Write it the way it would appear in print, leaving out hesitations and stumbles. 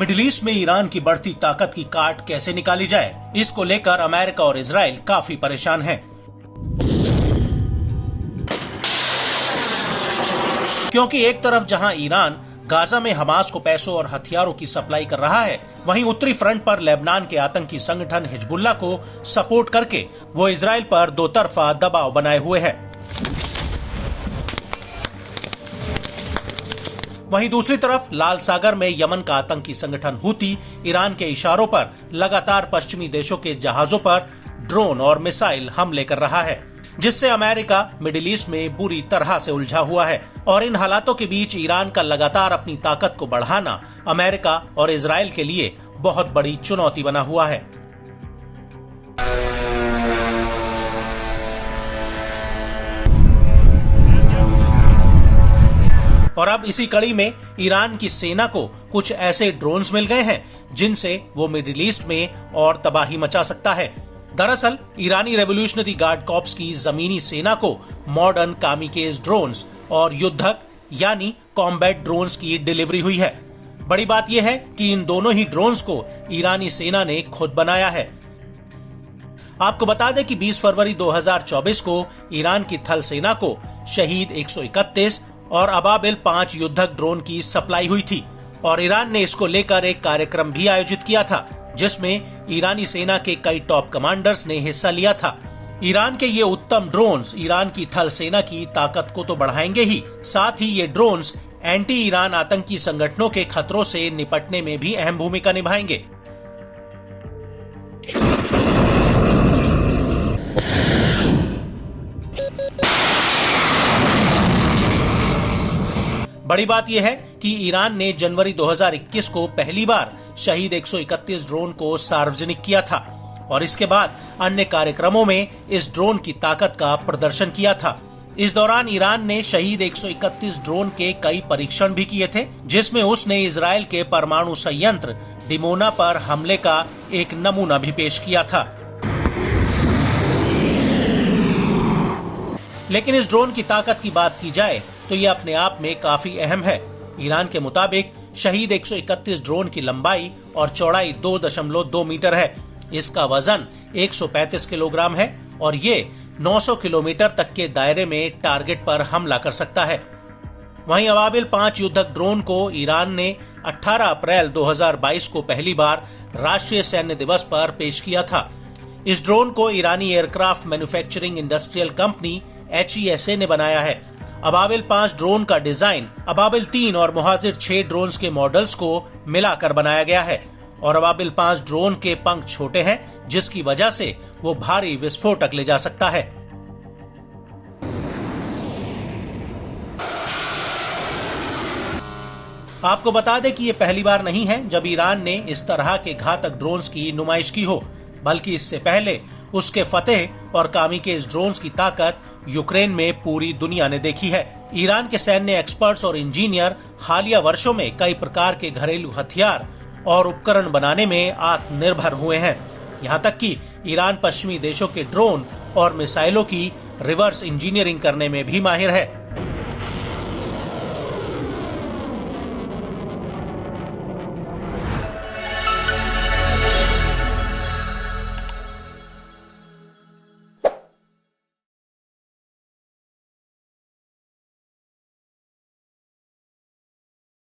Middle east में Iran की बढ़ती ताकत की काट कैसे निकाली जाए, इसको लेकर अमेरिका और इजराइल काफी परेशान हैं। क्योंकि एक तरफ जहां ईरान गाजा में हमास को पैसों और हथियारों की सप्लाई कर रहा है, वहीं उत्तरी फ्रंट पर लेबनान के आतंकी संगठन हिजबुल्लाह को सपोर्ट करके वो इजराइल पर दो तरफा दबाव बनाए हुए है। वहीं दूसरी तरफ लाल सागर में यमन का आतंकी संगठन हूती ईरान के इशारों पर लगातार पश्चिमी देशों के जहाजों पर ड्रोन और मिसाइल हमले कर रहा है, जिससे अमेरिका मिडिल ईस्ट में बुरी तरह से उलझा हुआ है। और इन हालातों के बीच ईरान का लगातार अपनी ताकत को बढ़ाना अमेरिका और इजराइल के लिए बहुत बड़ी चुनौती बना हुआ है। और अब इसी कड़ी में ईरान की सेना को कुछ ऐसे ड्रोन्स मिल गए हैं जिनसे वो मिडिल ईस्ट में और तबाही मचा सकता है। दरअसल ईरानी रेवोल्यूशनरी गार्ड कॉर्प्स की जमीनी सेना को मॉडर्न कामिकेज ड्रोन्स और युद्धक यानी कॉम्बैट ड्रोन्स की डिलीवरी हुई है। बड़ी बात यह है कि इन दोनों ही ड्रोन्स को ईरानी सेना ने खुद बनाया है। आपको बता दें कि 20 फरवरी 2024 को ईरान की थल सेना को शहीद 131 और अबाबिल 5 युद्धक ड्रोन की सप्लाई हुई थी और ईरान ने इसको लेकर एक कार्यक्रम भी आयोजित किया था, जिसमें ईरानी सेना के कई टॉप कमांडर्स ने हिस्सा लिया था। ईरान के ये उत्तम ड्रोन्स ईरान की थल सेना की ताकत को तो बढ़ाएंगे ही, साथ ही ये ड्रोन्स एंटी ईरान आतंकी संगठनों के खतरों से निपटने में भी अहम भूमिका निभाएंगे। बड़ी बात यह है कि ईरान ने जनवरी 2021 को पहली बार शहीद 131 ड्रोन को सार्वजनिक किया था और इसके बाद अन्य कार्यक्रमों में इस ड्रोन की ताकत का प्रदर्शन किया था। इस दौरान ईरान ने शहीद 131 ड्रोन के कई परीक्षण भी किए थे, जिसमें उसने इजराइल के परमाणु संयंत्र डिमोना पर हमले का एक नमूना भी पेश किया था। लेकिन इस ड्रोन की ताकत की बात की जाए तो ये अपने आप में काफी अहम है। ईरान के मुताबिक शहीद 131 ड्रोन की लंबाई और चौड़ाई 2.2 मीटर है। इसका वजन 135 किलोग्राम है और ये 900 किलोमीटर तक के दायरे में टारगेट पर हमला कर सकता है। वहीं अबाबिल 5 युद्धक ड्रोन को ईरान ने 18 अप्रैल 2022 को पहली बार राष्ट्रीय सैन्य दिवस पर पेश किया था। इस ड्रोन को ईरानी aircraft manufacturing industrial company HESA ने बनाया है। अबाबिल 5 ड्रोन का डिजाइन अबाबिल 3 और मुहाजिर 6 ड्रोन्स के मॉडल्स को मिलाकर बनाया गया है और अबाबिल 5 ड्रोन के पंख छोटे हैं, जिसकी वजह से वो भारी विस्फोटक ले जा सकता है। आपको बता दें कि ये पहली बार नहीं है जब ईरान ने इस तरह के घातक ड्रोन्स की नुमाइश की हो, बल्कि इससे पहले उसके फतेह और कामिकेज ड्रोन्स की ताकत यूक्रेन में पूरी दुनिया ने देखी है। ईरान के सैन्य एक्सपर्ट्स और इंजीनियर हालिया वर्षों में कई प्रकार के घरेलू हथियार और उपकरण बनाने में आत्मनिर्भर हुए हैं। यहाँ तक कि ईरान पश्चिमी देशों के ड्रोन और मिसाइलों की रिवर्स इंजीनियरिंग करने में भी माहिर है।